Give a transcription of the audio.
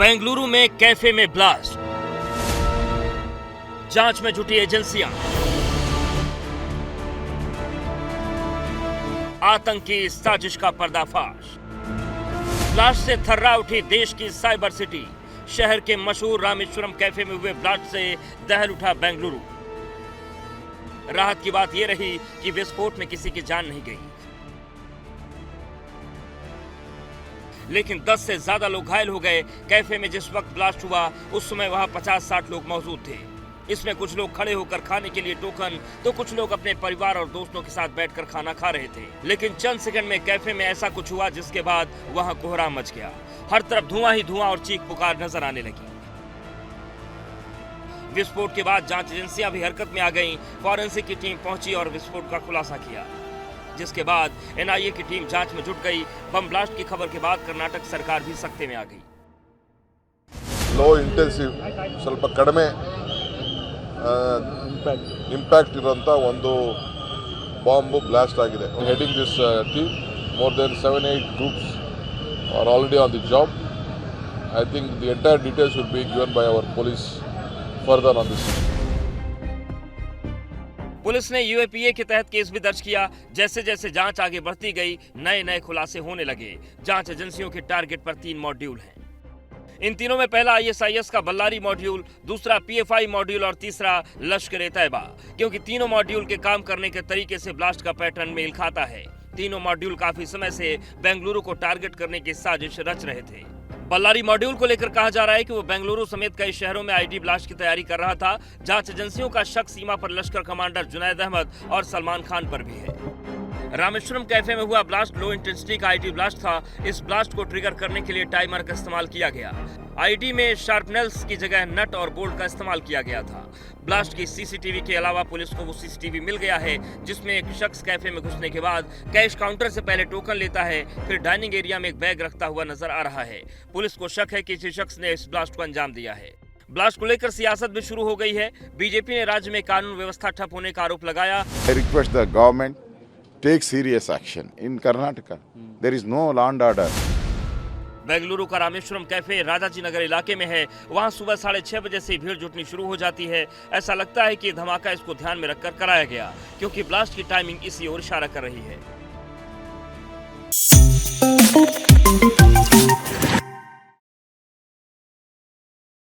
बेंगलुरु में कैफे में ब्लास्ट, जांच में जुटी एजेंसियां, आतंकी साजिश का पर्दाफाश। ब्लास्ट से थर्रा उठी देश की साइबर सिटी। शहर के मशहूर रामेश्वरम कैफे में हुए ब्लास्ट से दहल उठा बेंगलुरु। राहत की बात यह रही कि विस्फोट में किसी की जान नहीं गई, लेकिन 10 से ज्यादा लोग घायल हो गए। कैफे में जिस वक्त ब्लास्ट हुआ उस समय वहां 50-60 लोग मौजूद थे। इसमें कुछ लोग खड़े होकर खाने के लिए टोकन, तो कुछ लोग अपने परिवार और दोस्तों के साथ बैठकर खाना खा रहे थे। लेकिन चंद सेकंड में कैफे में ऐसा कुछ हुआ जिसके बाद वहां कोहराम मच गया। हर तरफ धुआं ही धुआं और चीख पुकार नजर आने लगी। विस्फोट के बाद जांच एजेंसियां भी हरकत में आ गईं। फॉरेंसिक की टीम पहुंची और विस्फोट का खुलासा किया, जिसके बाद एनआईए की टीम जांच में जुट गई। बम ब्लास्ट की खबर के बाद कर्नाटक सरकार भी सख्ते में आ गई। लो इंटेंसिव ಸ್ವಲ್ಪ ಕಡಿಮೆ ಇಂಪ್ಯಾಕ್ಟ್ ಇರುವಂತ ಒಂದು ಬಾಂಬ್ ಬ್ಲಾಸ್ಟ್ ಆಗಿದೆ. Heading this team more than 7-8 groups are already on the job. I think the entire details will be given by our police further on this. Police ने यूएपीए के तहत case भी दर्ज किया। जैसे जैसे जांच आगे बढ़ती गई, नए नए खुलासे होने लगे। जांच एजेंसियों के टारगेट पर 3 मॉड्यूल हैं। इन तीनों में पहला आईएसआईएस का बल्लारी मॉड्यूल, दूसरा पीएफआई मॉड्यूल और तीसरा लश्कर-ए-तैयबा, क्योंकि तीनों मॉड्यूल के काम करने के तरीके से ब्लास्ट का पैटर्न मेल खाता है। तीनों मॉड्यूल काफी समय से बेंगलुरु को टारगेट करने की साजिश रच रहे थे। बल्लारी मॉड्यूल को लेकर कहा जा रहा है कि वो बेंगलुरु समेत कई शहरों में आईडी ब्लास्ट की तैयारी कर रहा था। जांच एजेंसियों का शक सीमा पर लश्कर कमांडर जुनैद अहमद और सलमान खान पर भी है। रामेश्वरम कैफे में हुआ ब्लास्ट लो इंटेंसिटी का आईडी ब्लास्ट था। इस ब्लास्ट को ट्रिगर करने के लिए टाइमर का इस्तेमाल किया गया। आईडी में शार्पनेल्स की जगह नट और बोल्ट का इस्तेमाल किया गया था। ब्लास्ट की सीसीटीवी के अलावा पुलिस को वो सीसीटीवी मिल गया है जिसमें एक शख्स कैफे में घुसने के बाद कैश काउंटर से पहले टोकन लेता है, फिर डाइनिंग एरिया में एक बैग रखता हुआ नजर आ रहा है। पुलिस को शक है कि किसी शख्स ने इस ब्लास्ट को अंजाम दिया है। ब्लास्ट को लेकर सियासत भी शुरू हो गई है। बीजेपी ने राज्य में कानून व्यवस्था ठप होने का आरोप लगाया। I request the government take serious action. In Karnataka, there is no law and order. Bengaluru का रामेश्वरम कैफे राजाजी नगर इलाके में है। वहां सुबह 6:30 बजे से भीड़ जुटनी शुरू हो जाती है। ऐसा लगता है कि धमाका इसको ध्यान में रखकर कराया गया, क्योंकि ब्लास्ट की टाइमिंग इसी ओर इशारा कर रही है।